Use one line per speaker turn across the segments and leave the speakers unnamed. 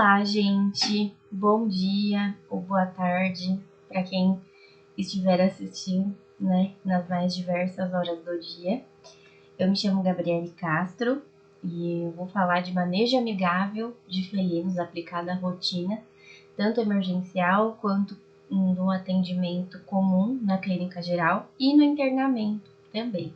Olá, gente! Bom dia ou boa tarde para quem estiver assistindo, né, nas mais diversas horas do dia. Eu me chamo Gabriele Castro e eu vou falar de manejo amigável de felinos aplicado à rotina, tanto emergencial quanto no atendimento comum na clínica geral e no internamento também,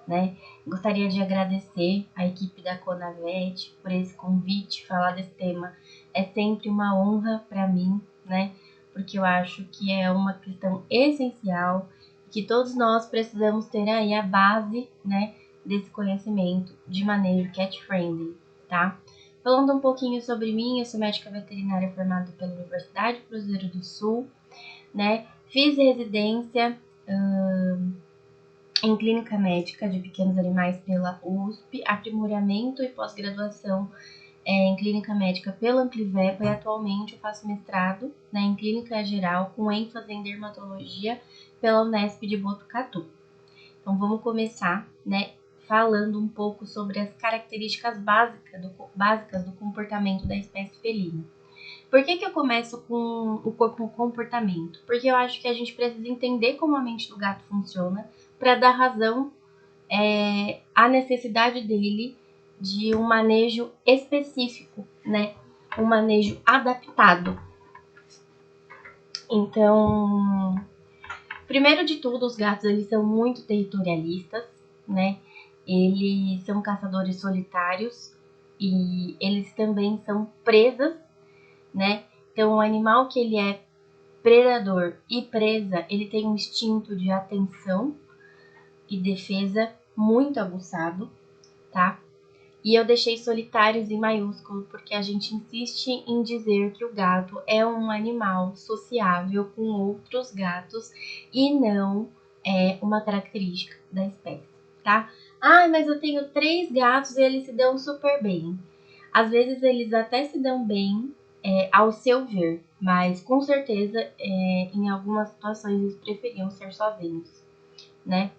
né? Gostaria de agradecer a equipe da Conavet por esse convite. Falar desse tema é sempre uma honra para mim, né? Porque eu acho que é uma questão essencial, que todos nós precisamos ter aí a base, né, desse conhecimento de manejo cat-friendly, tá? Falando um pouquinho sobre mim, eu sou médica veterinária formada pela Universidade Cruzeiro do Sul, né? Fiz residência em clínica médica de pequenos animais pela USP, aprimoramento e pós-graduação em clínica médica pela Amplivepa e atualmente eu faço mestrado, né, em clínica geral com ênfase em dermatologia pela Unesp de Botucatu. Então vamos começar, né, falando um pouco sobre as características básicas do comportamento da espécie felina. Por que eu começo com o comportamento? Porque eu acho que a gente precisa entender como a mente do gato funciona para dar razão à necessidade dele de um manejo específico, né? Um manejo adaptado. Então, primeiro de tudo, os gatos eles são muito territorialistas, né? Eles são caçadores solitários e eles também são presas, né? Então, o animal que ele é predador e presa, ele tem um instinto de atenção e defesa muito aguçado, tá? E eu deixei solitários em maiúsculo porque a gente insiste em dizer que o gato é um animal sociável com outros gatos e não é uma característica da espécie, tá? Ah, mas eu tenho 3 gatos e eles se dão super bem. Às vezes eles até se dão bem ao seu ver, mas com certeza em algumas situações eles preferiam ser sozinhos, né?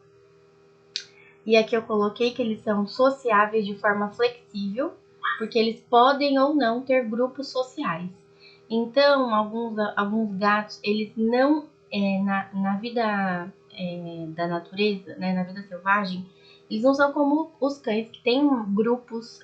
E aqui eu coloquei que eles são sociáveis de forma flexível, porque eles podem ou não ter grupos sociais. Então, alguns gatos, eles não, na vida da natureza, né, na vida selvagem, eles não são como os cães, que têm grupos,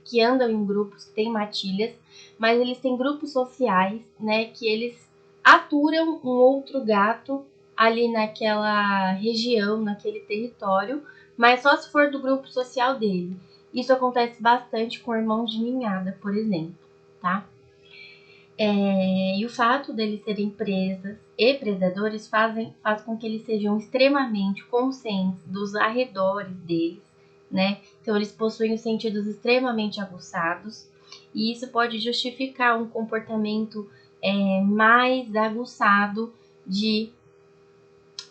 que andam em grupos, que têm matilhas, mas eles têm grupos sociais, né, que eles aturam um outro gato ali naquela região, naquele território, mas só se for do grupo social dele. Isso acontece bastante com irmãos de ninhada, por exemplo, tá? E o fato deles serem presas e predadores faz com que eles sejam extremamente conscientes dos arredores deles, né? Então eles possuem os sentidos extremamente aguçados e isso pode justificar um comportamento mais aguçado de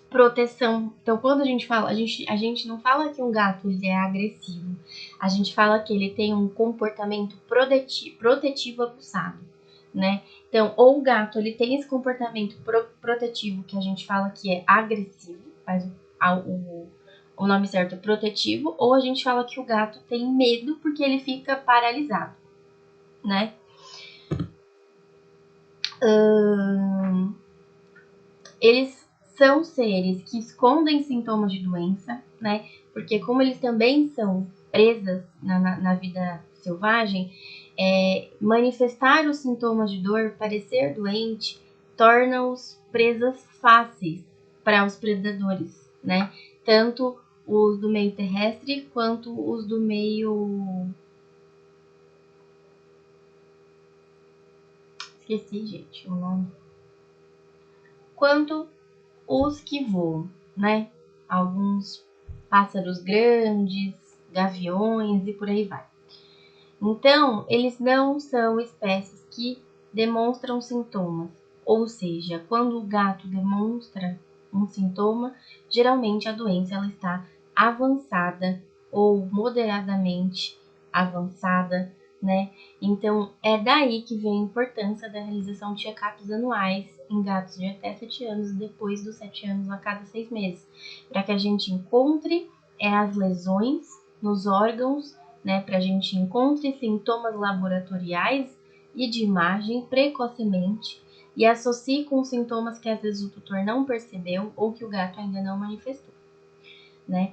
proteção. Então, quando a gente fala, a gente não fala que um gato ele é agressivo. A gente fala que ele tem um comportamento protetivo aguçado, né? Então, ou o gato ele tem esse comportamento protetivo que a gente fala que é agressivo, mas o nome certo é protetivo, ou a gente fala que o gato tem medo porque ele fica paralisado, né? Eles são seres que escondem sintomas de doença, né? Porque como eles também são presas na vida selvagem, manifestar os sintomas de dor, parecer doente, torna-os presas fáceis para os predadores, né? Tanto os do meio terrestre quanto os do meio... Esqueci, gente, o nome. Quanto os que voam, né? Alguns pássaros grandes, gaviões e por aí vai. Então, eles não são espécies que demonstram sintomas. Ou seja, quando o gato demonstra um sintoma, geralmente a doença ela está avançada ou moderadamente avançada, né? Então, é daí que vem a importância da realização de check-ups anuais em gatos de até 7 anos e depois dos 7 anos a cada 6 meses, para que a gente encontre as lesões nos órgãos, né? Para a gente encontre sintomas laboratoriais e de imagem precocemente e associe com sintomas que às vezes o tutor não percebeu ou que o gato ainda não manifestou, né?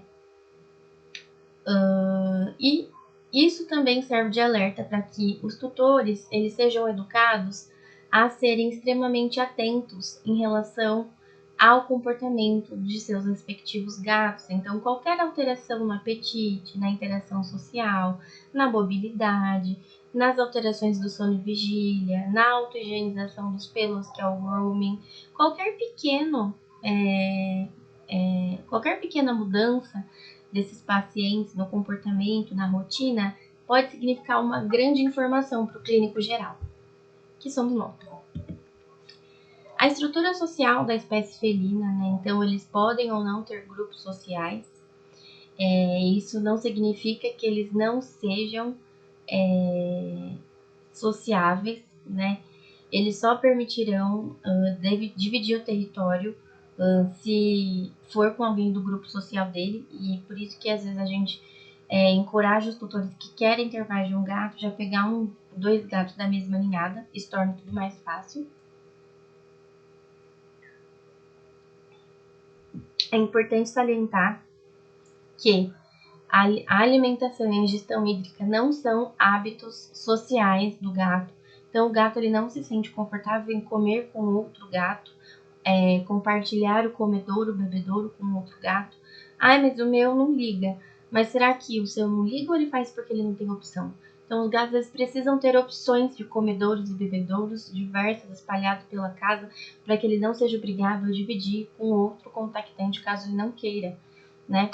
E isso também serve de alerta para que os tutores eles sejam educados a serem extremamente atentos em relação ao comportamento de seus respectivos gatos. Então, qualquer alteração no apetite, na interação social, na mobilidade, nas alterações do sono e vigília, na auto-higienização dos pelos, que é o grooming, qualquer qualquer pequena mudança desses pacientes no comportamento, na rotina, pode significar uma grande informação para o clínico geral, que somos nós. A estrutura social da espécie felina, né? Então, eles podem ou não ter grupos sociais. Isso não significa que eles não sejam sociáveis, né? Eles só permitirão dividir o território se for com alguém do grupo social dele, e por isso que às vezes a gente encoraja os tutores que querem ter mais de um gato, já pegar dois gatos da mesma ninhada, isso torna tudo mais fácil. É importante salientar que a alimentação e a ingestão hídrica não são hábitos sociais do gato. Então, o gato ele não se sente confortável em comer com outro gato, compartilhar o comedouro, o bebedouro com outro gato. Ai, mas o meu não liga. Mas será que o seu não liga ou ele faz porque ele não tem opção? Então, os gatos eles precisam ter opções de comedouros e bebedouros diversos espalhados pela casa para que ele não seja obrigado a dividir com outro contactante caso ele não queira, né?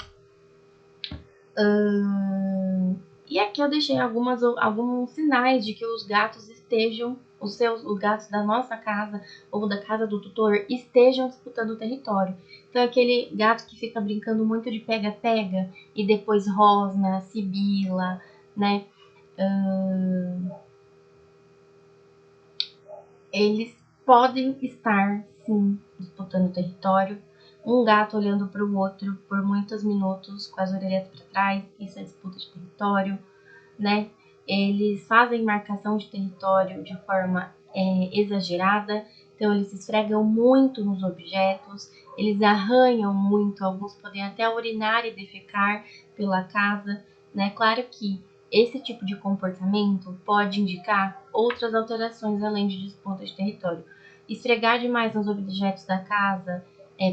E aqui eu deixei alguns sinais de que os gatos estejam, os gatos da nossa casa ou da casa do tutor estejam disputando o território. Então, aquele gato que fica brincando muito de pega-pega e depois rosna, sibila, né? Eles podem estar, sim, disputando o território. Um gato olhando para o outro por muitos minutos com as orelhas para trás, isso é disputa de território, né? Eles fazem marcação de território de forma exagerada, então eles se esfregam muito nos objetos, eles arranham muito, alguns podem até urinar e defecar pela casa, né? Claro que esse tipo de comportamento pode indicar outras alterações além de disputa de território. Esfregar demais nos objetos da casa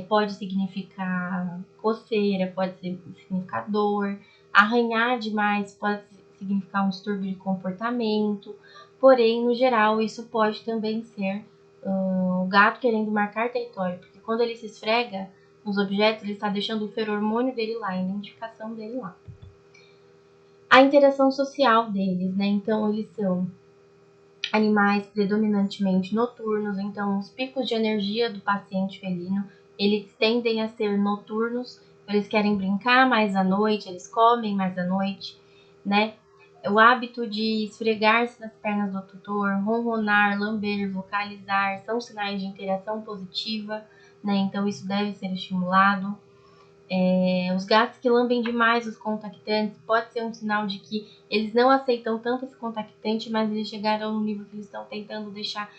pode significar coceira, pode significar dor. Arranhar demais pode significar um distúrbio de comportamento. Porém, no geral, isso pode também ser o gato querendo marcar território, porque quando ele se esfrega nos objetos, ele está deixando o feromônio dele lá, a identificação dele lá. A interação social deles, né? Então, eles são animais predominantemente noturnos, então os picos de energia do paciente felino, eles tendem a ser noturnos, eles querem brincar mais à noite, eles comem mais à noite, né? O hábito de esfregar-se nas pernas do tutor, ronronar, lamber, vocalizar, são sinais de interação positiva, né? Então isso deve ser estimulado. Os gatos que lambem demais os contactantes pode ser um sinal de que eles não aceitam tanto esse contactante, mas eles chegaram no nível que eles estão tentando deixar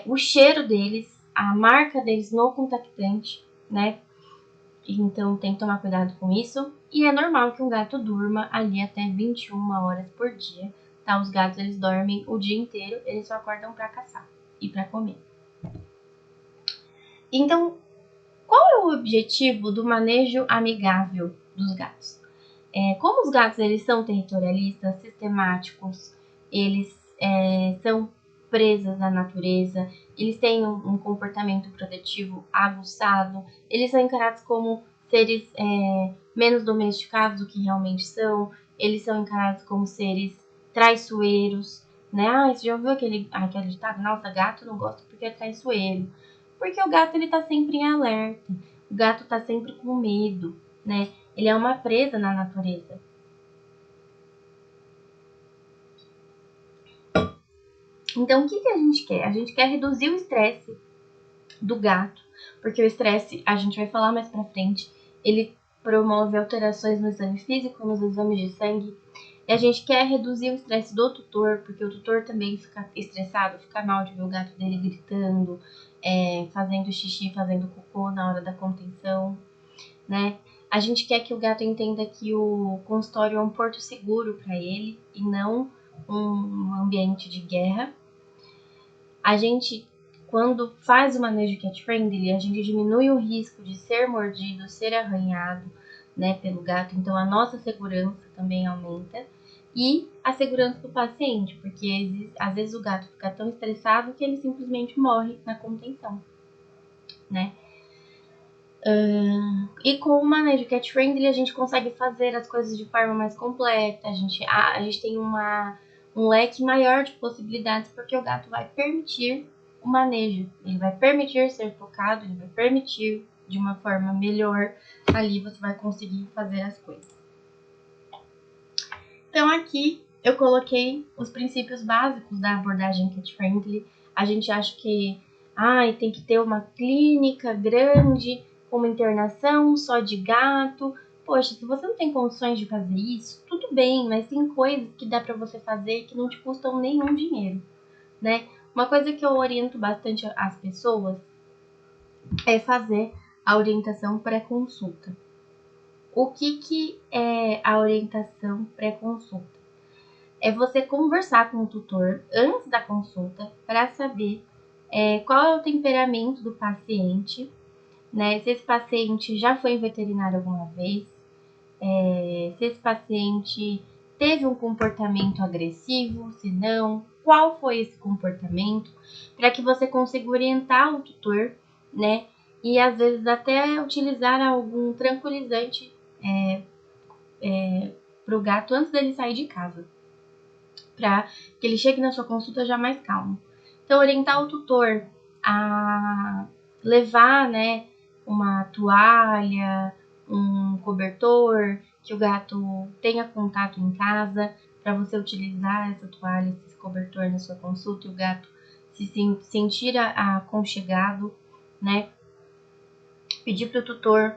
o cheiro deles, a marca deles no contactante, né? Então tem que tomar cuidado com isso. E é normal que um gato durma ali até 21 horas por dia, tá? Os gatos eles dormem o dia inteiro, eles só acordam para caçar e para comer. Então, qual é o objetivo do manejo amigável dos gatos? Como os gatos eles são territorialistas, sistemáticos, eles são presas da natureza, eles têm um comportamento protetivo aguçado, eles são encarados como seres menos domesticados do que realmente são, eles são encarados como seres traiçoeiros, né? Você já ouviu aquele ditado? Nossa, gato não gosta porque é traiçoeiro. Porque o gato ele tá sempre em alerta, o gato tá sempre com medo, né? Ele é uma presa na natureza. Então, o que a gente quer? A gente quer reduzir o estresse do gato, porque o estresse, a gente vai falar mais pra frente, ele promove alterações no exame físico, nos exames de sangue, E a gente quer reduzir o estresse do tutor, porque o tutor também fica estressado, fica mal de ver o gato dele gritando, fazendo xixi, fazendo cocô na hora da contenção, né? A gente quer que o gato entenda que o consultório é um porto seguro para ele e não um ambiente de guerra. A gente, quando faz o manejo cat friendly, a gente diminui o risco de ser mordido, ser arranhado, né, pelo gato. Então a nossa segurança também aumenta e a segurança do paciente, porque às vezes o gato fica tão estressado que ele simplesmente morre na contenção, né? E com o manejo cat friendly a gente consegue fazer as coisas de forma mais completa, a gente tem um leque maior de possibilidades, porque o gato vai permitir o manejo, ele vai permitir ser tocado, ele vai permitir de uma forma melhor, ali você vai conseguir fazer as coisas. Então aqui eu coloquei os princípios básicos da abordagem cat friendly. A gente acha que tem que ter uma clínica grande, uma internação só de gato. Poxa, se você não tem condições de fazer isso, tudo bem, mas tem coisas que dá pra você fazer que não te custam nenhum dinheiro, né? Uma coisa que eu oriento bastante as pessoas é fazer a orientação pré-consulta. O que é a orientação pré-consulta? É você conversar com o tutor antes da consulta para saber qual é o temperamento do paciente, né? Se esse paciente já foi em veterinário alguma vez, se esse paciente teve um comportamento agressivo, se não, qual foi esse comportamento, para que você consiga orientar o tutor, né? E às vezes até utilizar algum tranquilizante para o gato antes dele sair de casa, para que ele chegue na sua consulta já mais calmo. Então, orientar o tutor a levar, né, uma toalha, um cobertor, que o gato tenha contato em casa, para você utilizar essa toalha, esse cobertor na sua consulta e o gato se sentir aconchegado, né? Pedir para o tutor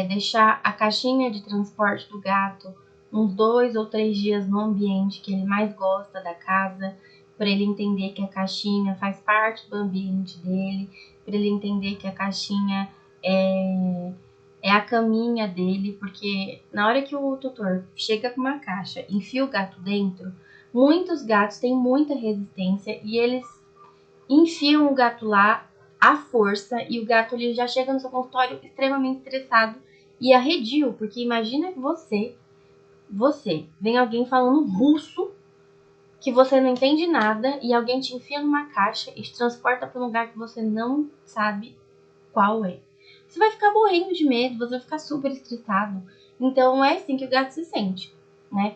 deixar a caixinha de transporte do gato uns 2 ou 3 dias no ambiente que ele mais gosta da casa, para ele entender que a caixinha faz parte do ambiente dele, para ele entender que a caixinha é a caminha dele, porque na hora que o tutor chega com uma caixa, enfia o gato dentro, muitos gatos têm muita resistência e eles enfiam o gato lá à força e o gato ele já chega no seu consultório extremamente estressado e arredio, porque imagina que você vem alguém falando russo que você não entende nada e alguém te enfia numa caixa e te transporta para um lugar que você não sabe qual é. Você vai ficar morrendo de medo, você vai ficar super estressado. Então é assim que o gato se sente, né?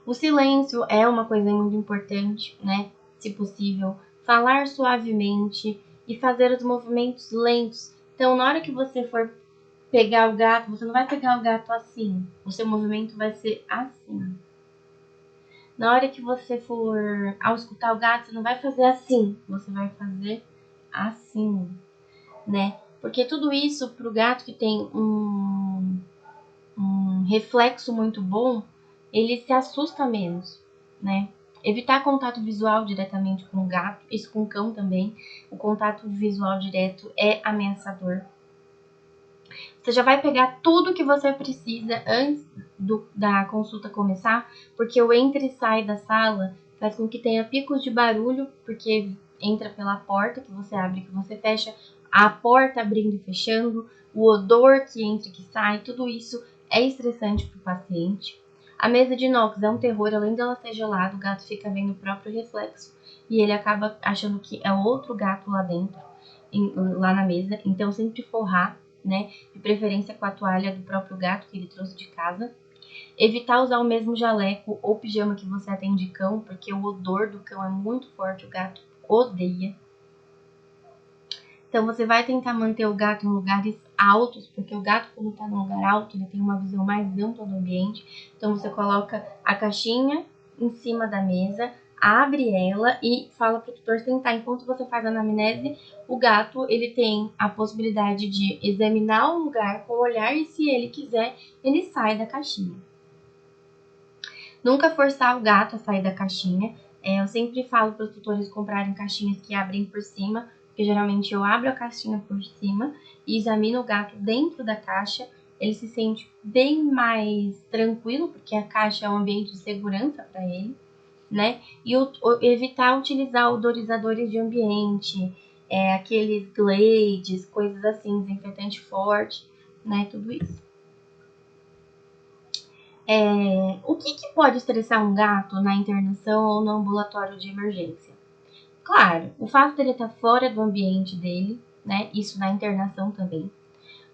O silêncio é uma coisa muito importante, né? Se possível, falar suavemente e fazer os movimentos lentos. Então, na hora que você for pegar o gato, você não vai pegar o gato assim. O seu movimento vai ser assim. Na hora que você for ao escutar o gato, você não vai fazer assim. Você vai fazer assim, né? Porque tudo isso pro gato que tem um reflexo muito bom, ele se assusta menos, né? Evitar contato visual diretamente com o gato, isso com o cão também. O contato visual direto é ameaçador. Você já vai pegar tudo que você precisa antes da consulta começar, porque o entra e sai da sala faz com que tenha picos de barulho, porque entra pela porta que você abre, que você fecha, a porta abrindo e fechando, o odor que entra e que sai, tudo isso é estressante para o paciente. A mesa de inox é um terror, além dela ser gelada, o gato fica vendo o próprio reflexo e ele acaba achando que é outro gato lá dentro, lá na mesa. Então sempre forrar, né? De preferência com a toalha do próprio gato que ele trouxe de casa. Evitar usar o mesmo jaleco ou pijama que você atende cão, porque o odor do cão é muito forte, o gato odeia. Então você vai tentar manter o gato em lugares altos, porque o gato, quando está num lugar alto, ele tem uma visão mais ampla do ambiente. Então você coloca a caixinha em cima da mesa, abre ela e fala para o tutor sentar. Enquanto você faz a anamnese, o gato ele tem a possibilidade de examinar o lugar com o olhar e, se ele quiser, ele sai da caixinha. Nunca forçar o gato a sair da caixinha. Eu sempre falo para os tutores comprarem caixinhas que abrem por cima, porque geralmente eu abro a caixinha por cima e examino o gato dentro da caixa. Ele se sente bem mais tranquilo, porque a caixa é um ambiente de segurança para ele, né? E evitar utilizar odorizadores de ambiente, aqueles Glades, coisas assim, desinfetante forte, né? Tudo isso. O que pode estressar um gato na internação ou no ambulatório de emergência? Claro, o fato dele estar fora do ambiente dele, né? Isso na internação também.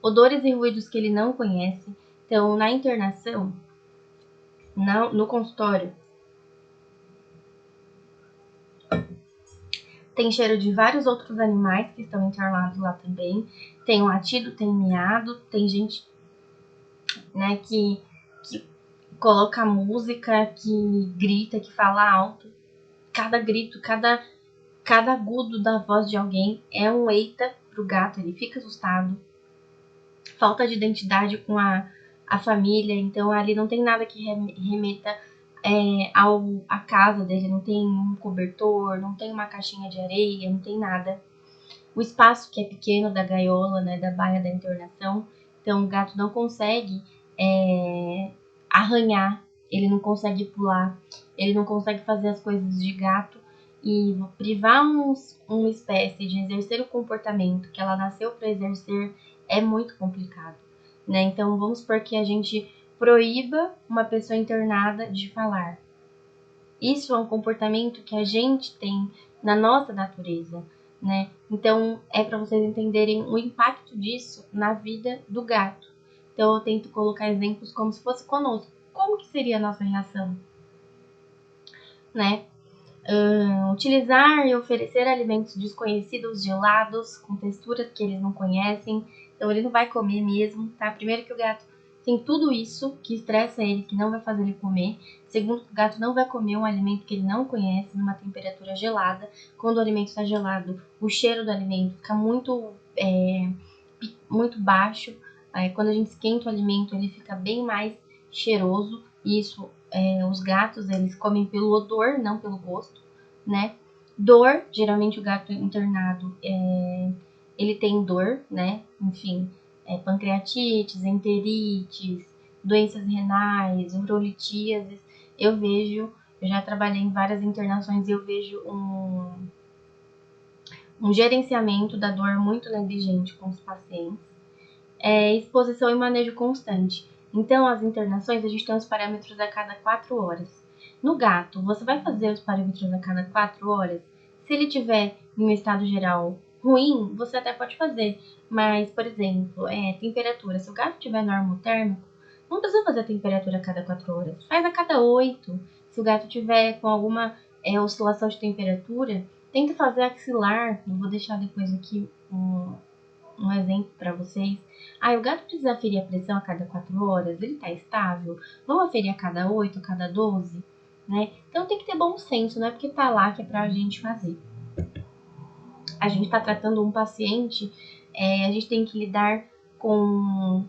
Odores e ruídos que ele não conhece. Então, na internação, no consultório, tem cheiro de vários outros animais que estão internados lá também. Tem latido, tem miado, tem gente, né, que coloca música, que grita, que fala alto. Cada grito, cada agudo da voz de alguém é um eita pro gato, ele fica assustado. Falta de identidade com a família, então ali não tem nada que remeta à casa dele, não tem um cobertor, não tem uma caixinha de areia, não tem nada. O espaço que é pequeno da gaiola, né, da baia da internação, então o gato não consegue arranhar, ele não consegue pular, ele não consegue fazer as coisas de gato, e privar uma espécie de exercer o comportamento que ela nasceu para exercer é muito complicado, né? Então vamos supor que a gente proíba uma pessoa internada de falar. Isso é um comportamento que a gente tem na nossa natureza, né? Então é para vocês entenderem o impacto disso na vida do gato. Então eu tento colocar exemplos como se fosse conosco. Como que seria a nossa reação, né? Utilizar e oferecer alimentos desconhecidos, gelados, com texturas que eles não conhecem. Então ele não vai comer mesmo, tá? Primeiro que o gato tem tudo isso que estressa ele, que não vai fazer ele comer. Segundo que o gato não vai comer um alimento que ele não conhece numa temperatura gelada. Quando o alimento está gelado, o cheiro do alimento fica muito baixo. Quando a gente esquenta o alimento, ele fica bem mais cheiroso. Isso, os gatos, eles comem pelo odor, não pelo gosto, né? Dor, geralmente o gato internado, ele tem dor, né? Enfim, pancreatites, enterites, doenças renais, urolitíases. Eu já trabalhei em várias internações e eu vejo um gerenciamento da dor muito negligente com os pacientes. Exposição e manejo constante. Então, as internações, a gente tem os parâmetros a cada 4 horas. No gato, você vai fazer os parâmetros a cada 4 horas? Se ele tiver em um estado geral ruim, você até pode fazer. Mas, por exemplo, temperatura. Se o gato tiver normotérmico, não precisa fazer a temperatura a cada 4 horas. Faz a cada 8. Se o gato tiver com alguma oscilação de temperatura, tenta fazer axilar. Eu vou deixar depois aqui um exemplo para vocês. O gato precisa aferir a pressão a cada 4 horas, ele está estável? Vamos aferir a cada 8, a cada 12? Né? Então tem que ter bom senso, não é porque tá lá que é pra gente fazer. A gente está tratando um paciente, a gente tem que lidar com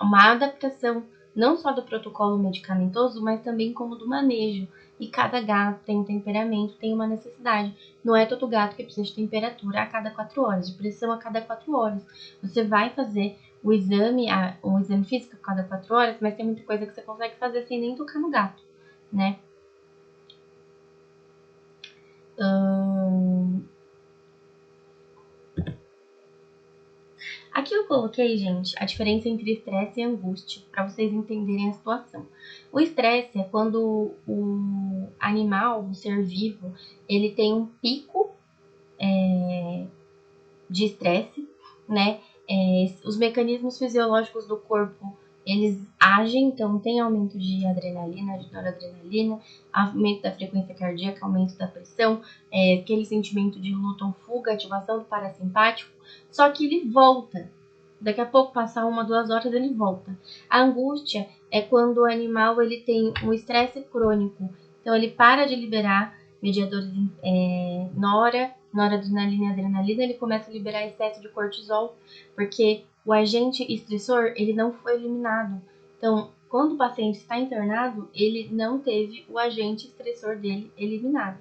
uma adaptação, não só do protocolo medicamentoso, mas também como do manejo. E cada gato tem um temperamento, tem uma necessidade. Não é todo gato que precisa de temperatura a cada 4 horas, de pressão a cada 4 horas. Você vai fazer o exame físico a cada 4 horas, mas tem muita coisa que você consegue fazer sem nem tocar no gato, né? Aqui eu coloquei, gente, a diferença entre estresse e angústia, para vocês entenderem a situação. O estresse é quando o animal, o ser vivo, ele tem um pico de estresse, né? Os mecanismos fisiológicos do corpo, eles agem, então tem aumento de adrenalina, de noradrenalina, aumento da frequência cardíaca, aumento da pressão, aquele sentimento de luta ou fuga, ativação do parasimpático, só que ele volta. Daqui a pouco, passar 1, 2 horas, ele volta. A angústia é quando o animal ele tem um estresse crônico, então ele para de liberar mediadores noradrenalina e adrenalina, ele começa a liberar excesso de cortisol, porque o agente estressor, ele não foi eliminado. Então, quando o paciente está internado, ele não teve o agente estressor dele eliminado.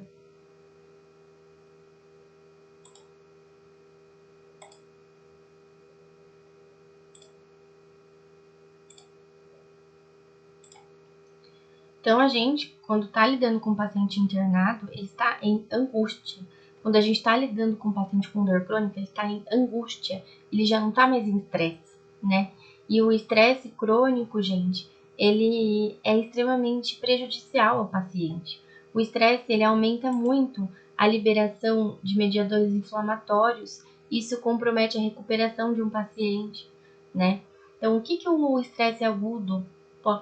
Então, a gente, quando está lidando com um paciente internado, ele está em angústia. Quando a gente está lidando com um paciente com dor crônica, ele está em angústia. Ele já não está mais em estresse, né? E o estresse crônico, gente, ele é extremamente prejudicial ao paciente. O estresse, ele aumenta muito a liberação de mediadores inflamatórios. Isso compromete a recuperação de um paciente, né? Então, o que o estresse agudo,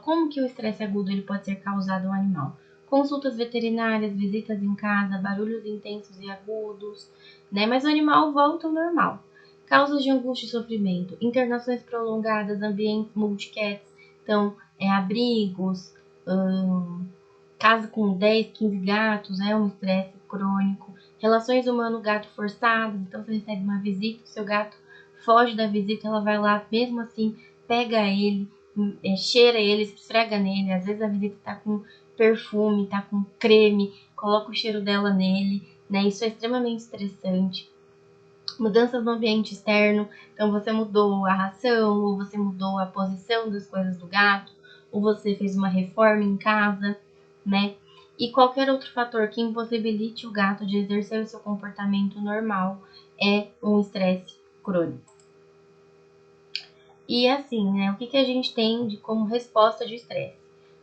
como que o estresse agudo ele pode ser causado ao animal? Consultas veterinárias, visitas em casa, barulhos intensos e agudos, né? Mas o animal volta ao normal. Causas de angústia e sofrimento, internações prolongadas, ambientes multicats, então, abrigos, casa com 10, 15 gatos, é um estresse crônico. Relações humano-gato forçadas, então você recebe uma visita, o seu gato foge da visita, ela vai lá, mesmo assim, pega ele, cheira ele, esfrega nele. Às vezes a visita tá com perfume, tá com creme, coloca o cheiro dela nele, né? Isso é extremamente estressante. Mudanças no ambiente externo, então você mudou a ração, ou você mudou a posição das coisas do gato, ou você fez uma reforma em casa, né? E qualquer outro fator que impossibilite o gato de exercer o seu comportamento normal é um estresse crônico. E assim, né? O que a gente tem como resposta de estresse?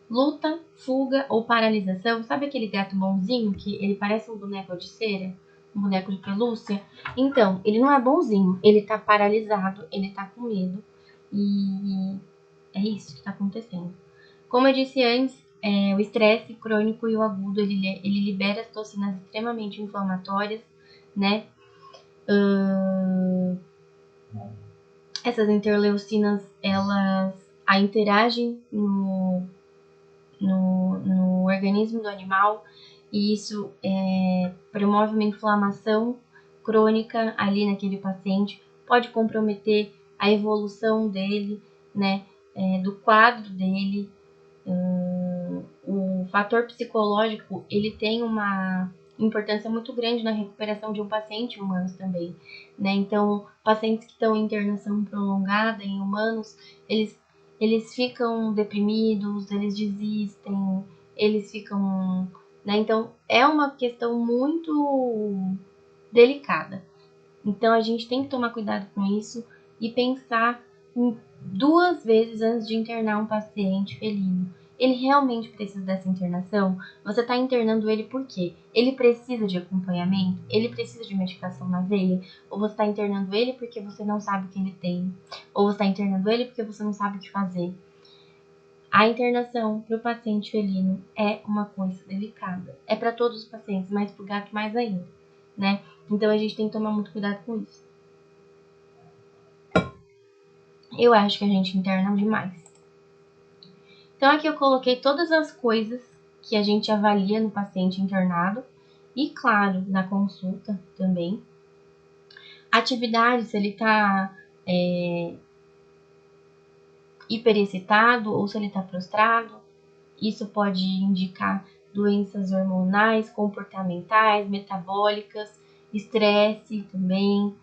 Luta, fuga ou paralisação. Sabe aquele gato bonzinho que ele parece um boneco de cera? Um boneco de pelúcia? Então, ele não é bonzinho. Ele tá paralisado, ele tá com medo. E é isso que tá acontecendo. Como eu disse antes, o estresse crônico e o agudo, ele libera as toxinas extremamente inflamatórias, né? Essas interleucinas, elas interagem no organismo do animal e isso promove uma inflamação crônica ali naquele paciente, pode comprometer a evolução dele, né, do quadro dele. O fator psicológico, ele tem uma importância muito grande na recuperação de um paciente humano também, né? Então, pacientes que estão em internação prolongada em humanos, eles ficam deprimidos, eles desistem, eles ficam, né? Então, é uma questão muito delicada. Então, a gente tem que tomar cuidado com isso e pensar 2 vezes antes de internar um paciente felino. Ele realmente precisa dessa internação? Você está internando ele por quê? Ele precisa de acompanhamento? Ele precisa de medicação na veia? Ou você está internando ele porque você não sabe o que ele tem? Ou você está internando ele porque você não sabe o que fazer? A internação para o paciente felino é uma coisa delicada. É para todos os pacientes, mas para o gato mais ainda, né? Então a gente tem que tomar muito cuidado com isso. Eu acho que a gente interna demais. Então aqui eu coloquei todas as coisas que a gente avalia no paciente internado e, claro, na consulta também. Atividade, se ele está hiperexcitado ou se ele está prostrado. Isso pode indicar doenças hormonais, comportamentais, metabólicas, estresse também,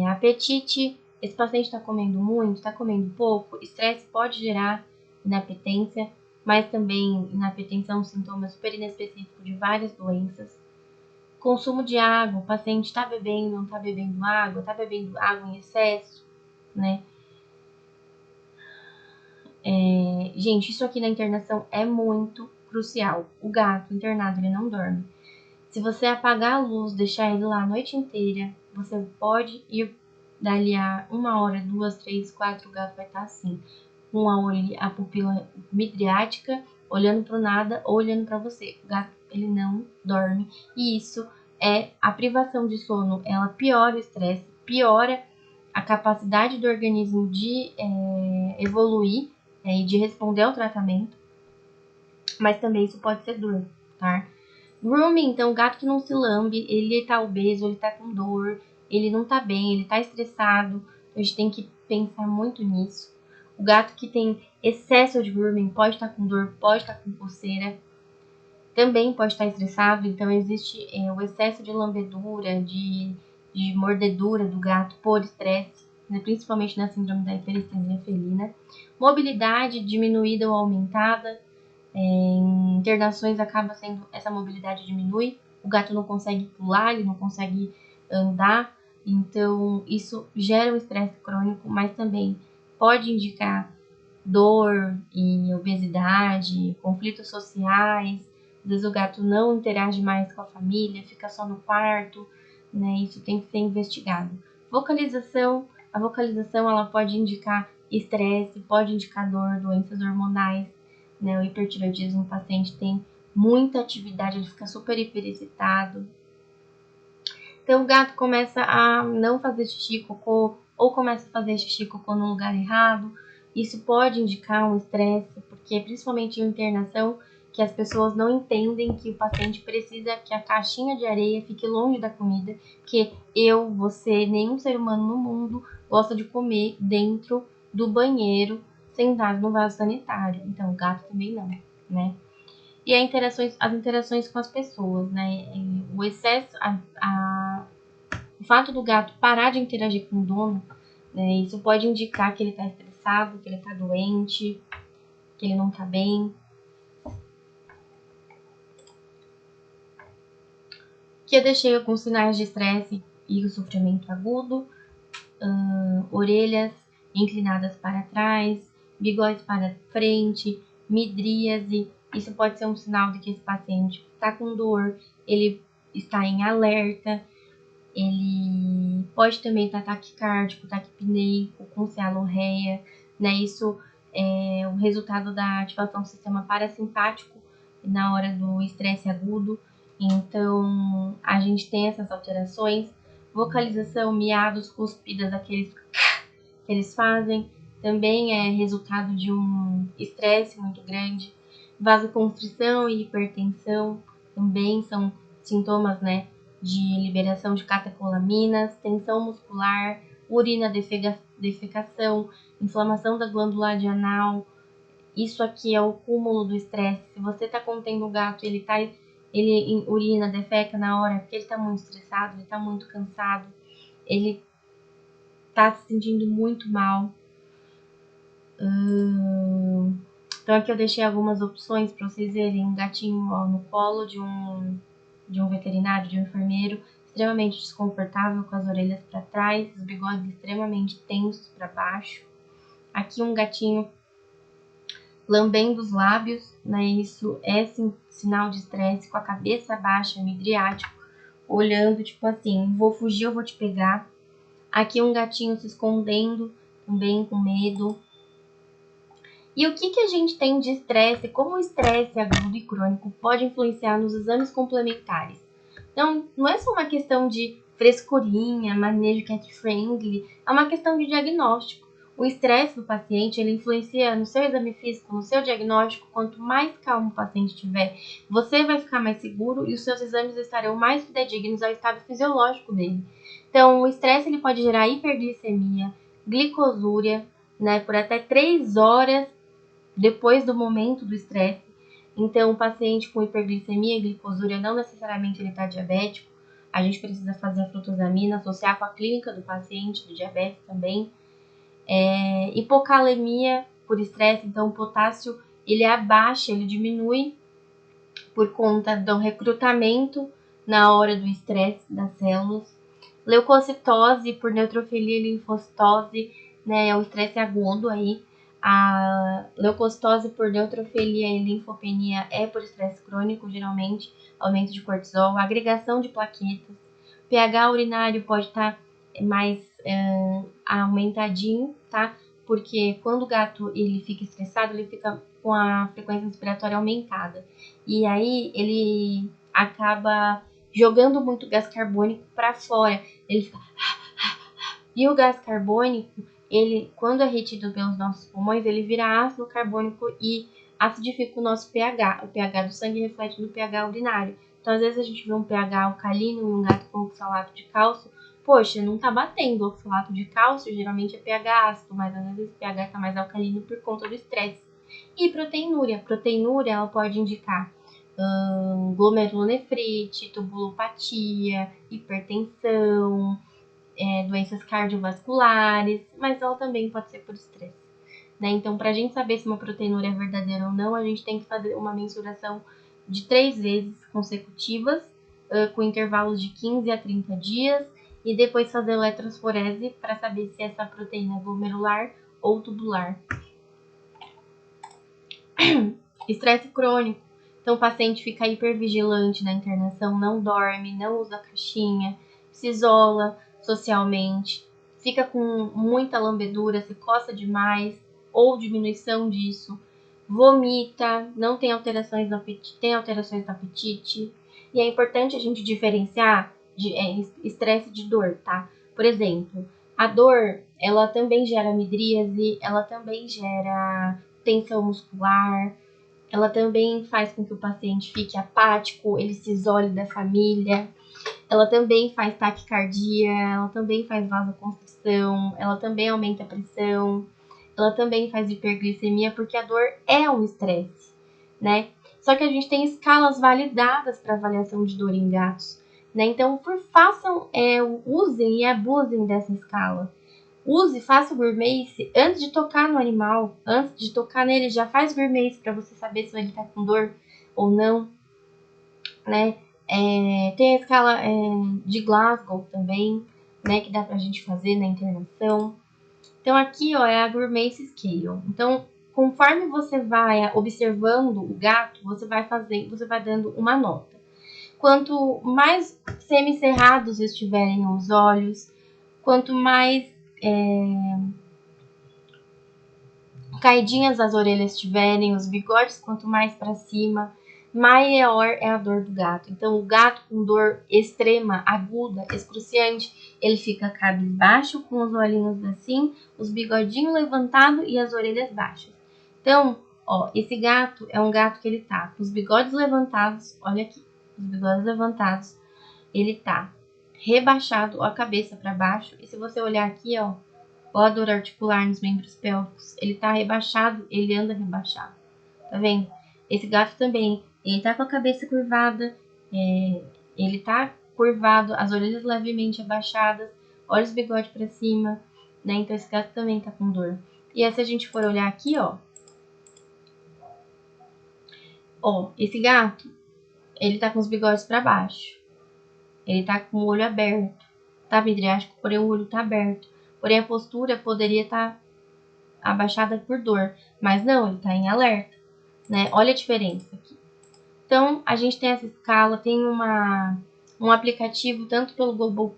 apetite. Esse paciente está comendo muito, está comendo pouco. Estresse pode gerar inapetência, mas também inapetência é um sintoma super inespecífico de várias doenças. Consumo de água, o paciente está bebendo, não está bebendo água, está bebendo água em excesso, né? Gente, isso aqui na internação é muito crucial. O gato internado, ele não dorme. Se você apagar a luz, deixar ele lá a noite inteira, você pode ir dali a 1 hora, 2, 3, 4, o gato vai estar assim, com a pupila midriática, olhando para o nada ou olhando para você. O gato, ele não dorme. E isso a privação de sono, ela piora o estresse, piora a capacidade do organismo de evoluir e de responder ao tratamento, mas também isso pode ser dor, tá? Grooming, então, o gato que não se lambe, ele tá obeso, ele tá com dor, ele não tá bem, ele tá estressado, a gente tem que pensar muito nisso. O gato que tem excesso de grooming pode estar com dor, pode estar com coceira, também pode estar estressado. Então existe o excesso de lambedura, de mordedura do gato por estresse, né, principalmente na síndrome da hiperestesia felina. Mobilidade diminuída ou aumentada. Em internações acaba sendo, essa mobilidade diminui, o gato não consegue pular, ele não consegue andar, então isso gera um estresse crônico, mas também pode indicar dor e obesidade, conflitos sociais. Às vezes o gato não interage mais com a família, fica só no quarto, né? Isso tem que ser investigado. Vocalização, a vocalização ela pode indicar estresse, pode indicar dor, doenças hormonais, né? O hipertireoidismo, o paciente tem muita atividade, ele fica super hiperexcitado. Então o gato começa a não fazer xixi e cocô, ou começa a fazer xixi e cocô no lugar errado. Isso pode indicar um estresse, porque principalmente em internação, que as pessoas não entendem que o paciente precisa que a caixinha de areia fique longe da comida, porque eu, você, nenhum ser humano no mundo gosta de comer dentro do banheiro sentado no vaso sanitário. Então o gato também não, né? E as interações com as pessoas, né? O excesso, o fato do gato parar de interagir com o dono, né? Isso pode indicar que ele está estressado, que ele está doente, que ele não está bem. Que eu deixei alguns sinais de estresse e o sofrimento agudo, orelhas inclinadas para trás, bigodes para frente, midríase. Isso pode ser um sinal de que esse paciente está com dor, ele está em alerta, ele pode também estar taquicárdico, taquipneico, com cialorreia, né? Isso é o resultado da ativação do sistema parasimpático na hora do estresse agudo. Então, a gente tem essas alterações. Vocalização, miados, cuspidas, aqueles que eles fazem, também é resultado de um estresse muito grande. Vasoconstrição e hipertensão também são sintomas, né, de liberação de catecolaminas, tensão muscular, urina, defecação, inflamação da glândula adrenal. Isso aqui é o cúmulo do estresse. Se você está contendo o gato, ele urina, defeca na hora, porque ele está muito estressado, ele está muito cansado, ele está se sentindo muito mal. Então aqui eu deixei algumas opções para vocês verem. Um gatinho, ó, no colo de um veterinário, de um enfermeiro, extremamente desconfortável, com as orelhas para trás, os bigodes extremamente tensos para baixo. Aqui um gatinho lambendo os lábios, né? Isso é sinal de estresse, com a cabeça baixa, midriático, olhando tipo assim, vou fugir, eu vou te pegar. Aqui um gatinho se escondendo, também com medo. E o que a gente tem de estresse, como o estresse agudo e crônico pode influenciar nos exames complementares? Então, não é só uma questão de frescurinha, manejo cat-friendly, é uma questão de diagnóstico. O estresse do paciente, ele influencia no seu exame físico, no seu diagnóstico. Quanto mais calmo o paciente estiver, você vai ficar mais seguro e os seus exames estarão mais fidedignos ao estado fisiológico dele. Então, o estresse ele pode gerar hiperglicemia, glicosúria, né, por até 3 horas depois do momento do estresse. Então, o paciente com hiperglicemia e glicosúria não necessariamente ele está diabético. A gente precisa fazer a frutosamina, associar com a clínica do paciente, do diabetes também. Hipocalemia por estresse, então o potássio ele abaixa, ele diminui por conta do recrutamento na hora do estresse das células. Leucocitose por neutrofilia e linfocitose, né, é o estresse agudo aí. A leucocitose por neutrofilia e linfopenia é por estresse crônico, geralmente, aumento de cortisol, agregação de plaquetas. pH urinário pode estar mais aumentadinho, tá? Porque quando o gato ele fica estressado, ele fica com a frequência respiratória aumentada. E aí ele acaba jogando muito gás carbônico para fora. Ele fica... E o gás carbônico, ele, quando é retido pelos nossos pulmões, ele vira ácido carbônico e acidifica o nosso pH. O pH do sangue reflete no pH urinário. Então, às vezes a gente vê um pH alcalino em um gato com oxalato de cálcio poxa, não tá batendo o oxalato de cálcio, geralmente é pH ácido, mas às vezes o pH tá mais alcalino por conta do estresse. E proteinúria. Proteinúria, ela pode indicar glomerulonefrite, tubulopatia, hipertensão, doenças cardiovasculares, mas ela também pode ser por estresse. Né? Então, para a gente saber se uma proteinúria é verdadeira ou não, a gente tem que fazer uma mensuração de 3 vezes consecutivas, com intervalos de 15 a 30 dias, e depois fazer eletroforese para saber se essa proteína é glomerular ou tubular. Estresse crônico. Então, o paciente fica hipervigilante na internação, não dorme, não usa caixinha, se isola socialmente, fica com muita lambedura, se coça demais ou diminuição disso, vomita, não tem alterações no apetite, tem alterações no apetite. E é importante a gente diferenciar de estresse de dor, tá? Por exemplo, a dor, ela também gera midríase, ela também gera tensão muscular, ela também faz com que o paciente fique apático, ele se isole da família, ela também faz taquicardia, ela também faz vasoconstrição, ela também aumenta a pressão, ela também faz hiperglicemia, porque a dor é um estresse, né? Só que a gente tem escalas validadas para avaliação de dor em gatos, né? Então, usem e abusem dessa escala. Faça o Groomace antes de tocar no animal, antes de tocar nele, já faz Groomace para você saber se ele tá com dor ou não, né? Tem a escala de Glasgow também, né? Que dá pra gente fazer na internação. Então aqui, ó, é a Groomace Scale. Então, conforme você vai observando o gato, você vai dando uma nota. Quanto mais semicerrados estiverem os olhos, quanto mais caidinhas as orelhas tiverem, os bigodes quanto mais para cima, maior é a dor do gato. Então, o gato com dor extrema, aguda, excruciante, ele fica cabisbaixo, com os olhinhos assim, os bigodinhos levantados e as orelhas baixas. Então, ó, esse gato é um gato que ele tá com os bigodes levantados, olha aqui, os bigodes levantados, ele tá rebaixado, ó, a cabeça para baixo, e se você olhar aqui, ó, a dor articular nos membros pélvicos, ele tá rebaixado, ele anda rebaixado, tá vendo? Esse gato também, ele tá com a cabeça curvada, ele tá curvado, as orelhas levemente abaixadas, olha os bigodes pra cima, né? Então esse gato também tá com dor. E aí, se a gente for olhar aqui, ó, esse gato, ele tá com os bigodes pra baixo, ele tá com o olho aberto, tá midriático, porém o olho tá aberto. Porém, a postura poderia estar abaixada por dor, mas não, ele está em alerta, né? Olha a diferença aqui. Então, a gente tem essa escala, tem um aplicativo tanto pelo Google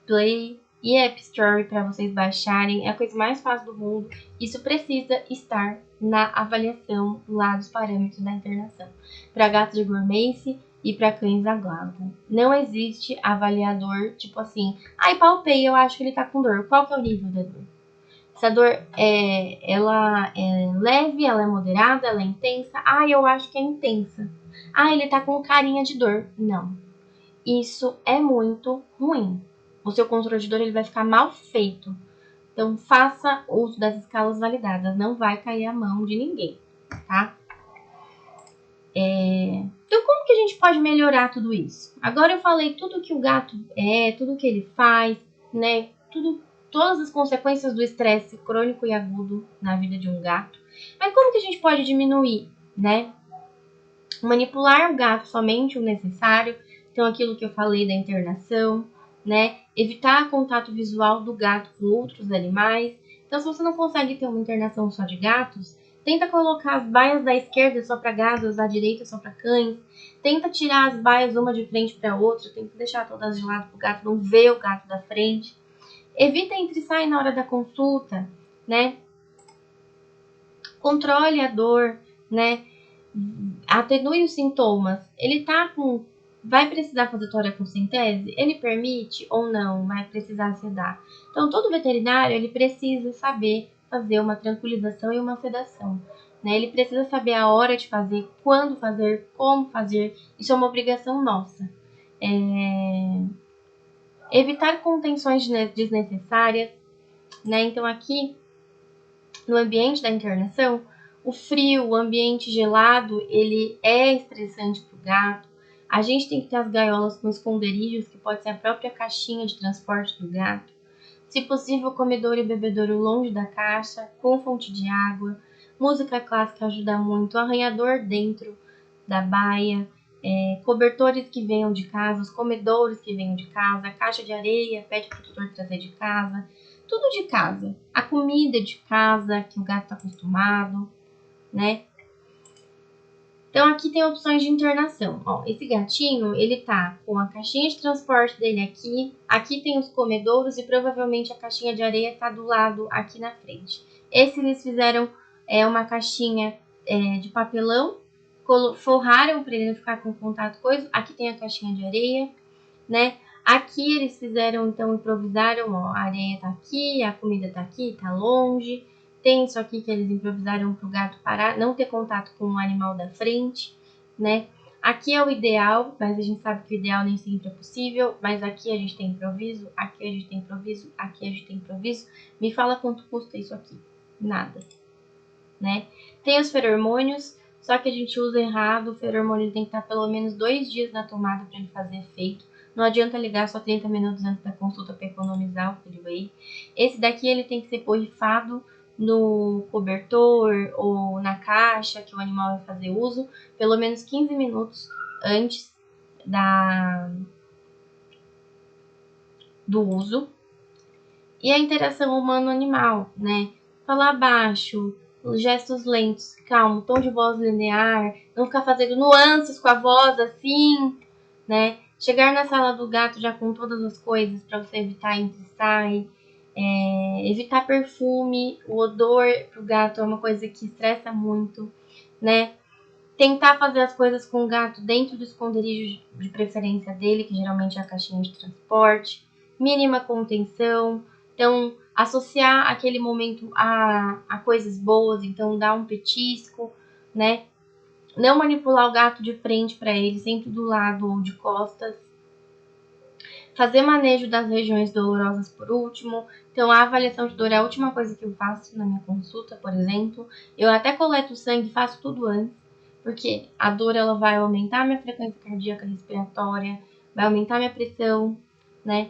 Play e App Store para vocês baixarem. É a coisa mais fácil do mundo. Isso precisa estar na avaliação lá dos parâmetros da internação. Para gatos de Groomace e para cães da Glasgow. Não existe avaliador tipo assim, palpei, eu acho que ele tá com dor. Qual que é o nível da dor? Essa dor ela é leve, ela é moderada, ela é intensa. Eu acho que é intensa. Ele tá com carinha de dor. Não. Isso é muito ruim. O seu controle de dor ele vai ficar mal feito. Então, faça uso das escalas validadas. Não vai cair a mão de ninguém, tá? Então, como que a gente pode melhorar tudo isso? Agora eu falei tudo que o gato tudo que ele faz, né? Todas as consequências do estresse crônico e agudo na vida de um gato. Mas como que a gente pode diminuir, né? Manipular o gato somente o necessário. Então, aquilo que eu falei da internação, né? Evitar contato visual do gato com outros animais. Então, se você não consegue ter uma internação só de gatos, tenta colocar as baias da esquerda só para gatos, da direita só para cães. Tenta tirar as baias uma de frente para outra. Tenta deixar todas de lado para o gato não ver o gato da frente. Evita entre e sai na hora da consulta, né? Controle a dor, né? Atenue os sintomas. Ele tá com... Vai precisar fazer toracossintese? Ele permite ou não? Vai precisar sedar? Então, todo veterinário, ele precisa saber fazer uma tranquilização e uma sedação, né? Ele precisa saber a hora de fazer, quando fazer, como fazer. Isso é uma obrigação nossa. Evitar contenções desnecessárias, né? Então aqui no ambiente da internação, o frio, o ambiente gelado, ele é estressante para o gato. A gente tem que ter as gaiolas com esconderijos, que pode ser a própria caixinha de transporte do gato. Se possível, comedouro e bebedouro longe da caixa, com fonte de água. Música clássica ajuda muito. Arranhador dentro da baia. Cobertores que venham de casa, os comedouros que venham de casa, caixa de areia, pede para o tutor trazer de casa. Tudo de casa. A comida de casa, que o gato está acostumado, né? Então, aqui tem opções de internação. Ó, esse gatinho, ele tá com a caixinha de transporte dele aqui. Aqui tem os comedouros e provavelmente a caixinha de areia tá do lado aqui na frente. Esse eles fizeram uma caixinha de papelão, forraram para ele não ficar com contato com isso. Aqui tem a caixinha de areia, né? Aqui eles fizeram, então, improvisaram, ó, a areia tá aqui, a comida tá aqui, tá longe. Tem isso aqui que eles improvisaram pro gato parar, não ter contato com o animal da frente, né? Aqui é o ideal, mas a gente sabe que o ideal nem sempre é possível. Mas aqui a gente tem improviso, aqui a gente tem improviso, aqui a gente tem improviso. Me fala quanto custa isso aqui. Nada, né? Tem os feromônios, só que a gente usa errado. O feromônio tem que estar pelo menos 2 dias na tomada para ele fazer efeito. Não adianta ligar só 30 minutos antes da consulta para economizar o freeway. Esse daqui ele tem que ser borrifado no cobertor ou na caixa que o animal vai fazer uso, pelo menos 15 minutos antes do uso. E a interação humano-animal, né? Falar baixo, gestos lentos, calmo, tom de voz linear, não ficar fazendo nuances com a voz assim, né? Chegar na sala do gato já com todas as coisas para você evitar entra e sai. Evitar perfume, o odor pro gato é uma coisa que estressa muito, né? Tentar fazer as coisas com o gato dentro do esconderijo de preferência dele, que geralmente é a caixinha de transporte. Mínima contenção. Então, associar aquele momento a coisas boas. Então, dar um petisco, né? Não manipular o gato de frente para ele, sempre do lado ou de costas. Fazer manejo das regiões dolorosas por último. Então, a avaliação de dor é a última coisa que eu faço na minha consulta, por exemplo. Eu até coleto sangue, faço tudo antes, porque a dor ela vai aumentar minha frequência cardíaca respiratória, vai aumentar minha pressão, né?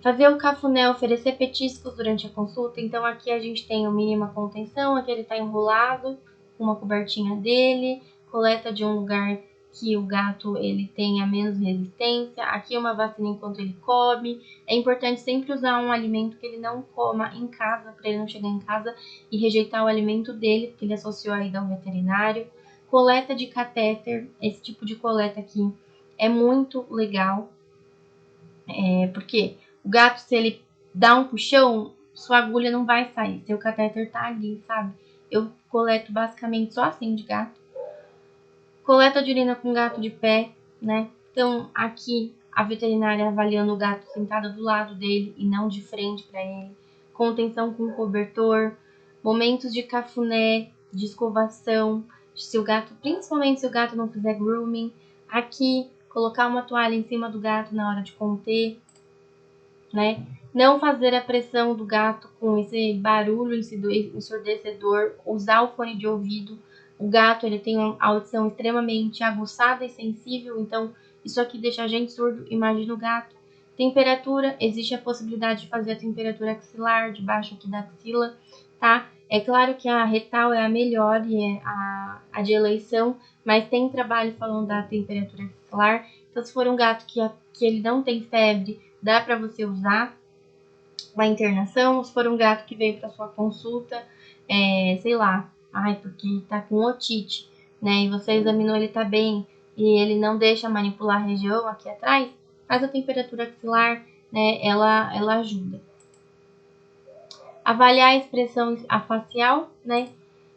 Fazer o cafuné, oferecer petiscos durante a consulta. Então, aqui a gente tem o mínima contenção, aqui ele está enrolado, uma cobertinha dele, coleta de um lugar que o gato ele tenha menos resistência. Aqui uma vacina enquanto ele come. É importante sempre usar um alimento que ele não coma em casa, para ele não chegar em casa e rejeitar o alimento dele, porque ele associou a ida ao veterinário. Coleta de catéter, esse tipo de coleta aqui é muito legal, porque o gato, se ele dá um puxão, sua agulha não vai sair, seu catéter tá ali, sabe? Eu coleto basicamente só assim de gato. Coleta de urina com gato de pé, né? Então, aqui a veterinária avaliando o gato sentada do lado dele e não de frente para ele. Contenção com cobertor, momentos de cafuné, de escovação, se o gato, principalmente se o gato não fizer grooming. Aqui, colocar uma toalha em cima do gato na hora de conter, né? Não fazer a pressão do gato com esse barulho ensurdecedor, usar o fone de ouvido. O gato ele tem uma audição extremamente aguçada e sensível, então isso aqui deixa a gente surdo. Imagina o gato. Temperatura, existe a possibilidade de fazer a temperatura axilar, debaixo aqui da axila, tá? É claro que a retal é a melhor e é a de eleição, mas tem trabalho falando da temperatura axilar. Então, se for um gato que ele não tem febre, dá para você usar a internação. Se for um gato que veio para sua consulta, sei lá, porque tá com otite, né? E você examinou, ele tá bem e ele não deixa manipular a região aqui atrás, faz a temperatura axilar, né? Ela ajuda. Avaliar a expressão facial, né?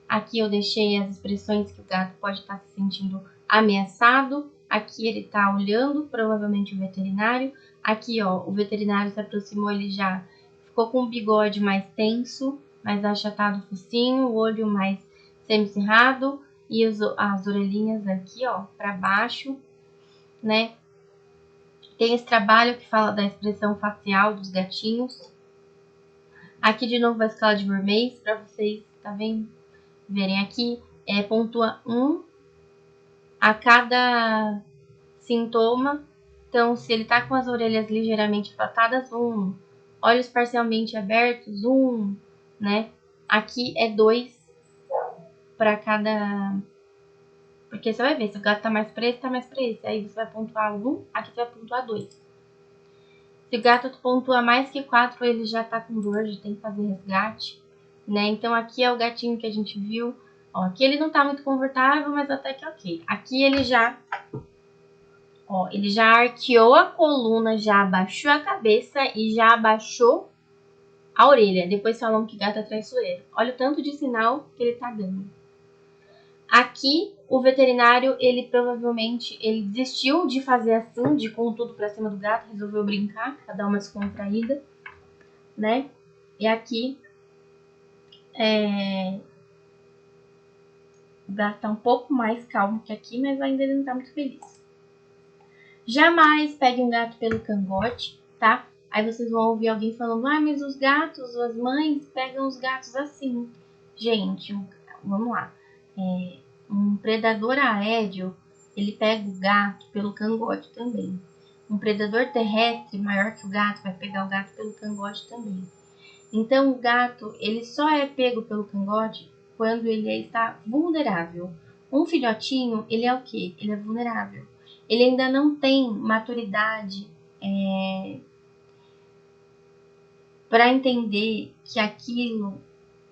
Aqui eu deixei as expressões que o gato pode estar se sentindo ameaçado. Aqui ele tá olhando, provavelmente o veterinário. Aqui, ó, o veterinário se aproximou, ele já ficou com o bigode mais tenso, mais achatado o focinho, o olho mais semicerrado e as orelhinhas aqui, ó, para baixo. né? Tem esse trabalho que fala da expressão facial dos gatinhos. Aqui de novo a escala de Vermees, para vocês, tá vendo? Verem aqui, pontua 1 a cada sintoma. Então, se ele tá com as orelhas ligeiramente afatadas, 1. Olhos parcialmente abertos, 1, né? Aqui é 2 para cada... Porque você vai ver, se o gato tá mais preso, tá mais preso. Aí você vai pontuar 1, aqui você vai pontuar 2. Se o gato pontua mais que 4, ele já tá com dor, já tem que fazer resgate, né? Então aqui é o gatinho que a gente viu. Ó, aqui ele não tá muito confortável, mas até que ok. Aqui ele já... Ó, ele já arqueou a coluna, já abaixou a cabeça e já abaixou a orelha. Depois falam que gato é traiçoeiro. Olha o tanto de sinal que ele tá dando. Aqui, o veterinário, ele provavelmente ele desistiu de fazer assim, de ir com tudo pra cima do gato, resolveu brincar, pra dar uma descontraída, né? E aqui, o gato tá um pouco mais calmo que aqui, mas ainda ele não tá muito feliz. Jamais pegue um gato pelo cangote, tá? Aí vocês vão ouvir alguém falando, ah, mas os gatos, as mães pegam os gatos assim. Gente, vamos lá. Um predador aéreo, ele pega o gato pelo cangote também. Um predador terrestre maior que o gato vai pegar o gato pelo cangote também. Então, o gato, ele só é pego pelo cangote quando ele está vulnerável. Um filhotinho, ele é o quê? Ele é vulnerável. Ele ainda não tem maturidade para entender que aquilo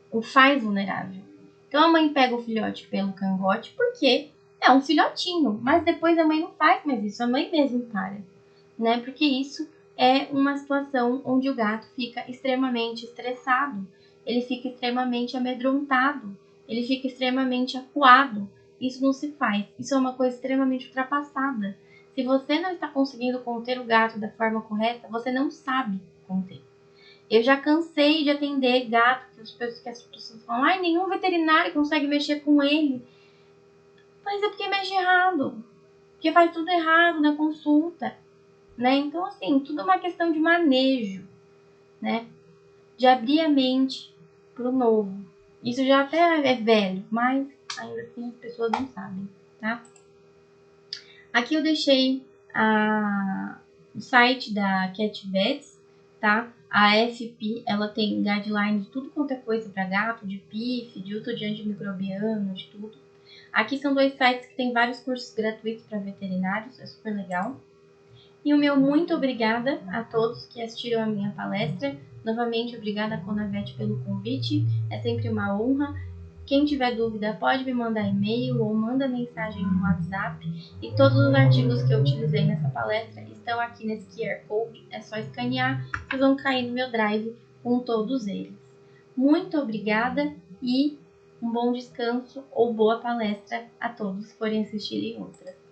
o faz vulnerável. Então a mãe pega o filhote pelo cangote porque é um filhotinho, mas depois a mãe não faz mais isso, a mãe mesmo para, né? Porque isso é uma situação onde o gato fica extremamente estressado, ele fica extremamente amedrontado, ele fica extremamente acuado. Isso não se faz, isso é uma coisa extremamente ultrapassada. Se você não está conseguindo conter o gato da forma correta, você não sabe conter. Eu já cansei de atender gato que as pessoas falam, ai, nenhum veterinário consegue mexer com ele. Mas é porque mexe errado. Porque faz tudo errado na consulta, né? Então, assim, tudo é uma questão de manejo, né? De abrir a mente pro novo. Isso já até é velho, mas ainda assim as pessoas não sabem, tá? Aqui eu deixei o site da Cat Vets, tá? A AFP, ela tem guidelines de tudo quanto é coisa para gato, de PIF, de uso de antimicrobiano, de tudo. Aqui são 2 sites que tem vários cursos gratuitos para veterinários, é super legal. E o meu muito obrigada a todos que assistiram a minha palestra. Novamente, obrigada, Conavete, pelo convite. É sempre uma honra. Quem tiver dúvida pode me mandar e-mail ou manda mensagem no WhatsApp. E todos os artigos que eu utilizei nessa palestra estão aqui nesse QR Code. É só escanear, vocês vão cair no meu Drive com todos eles. Muito obrigada e um bom descanso ou boa palestra a todos que forem assistir em outras.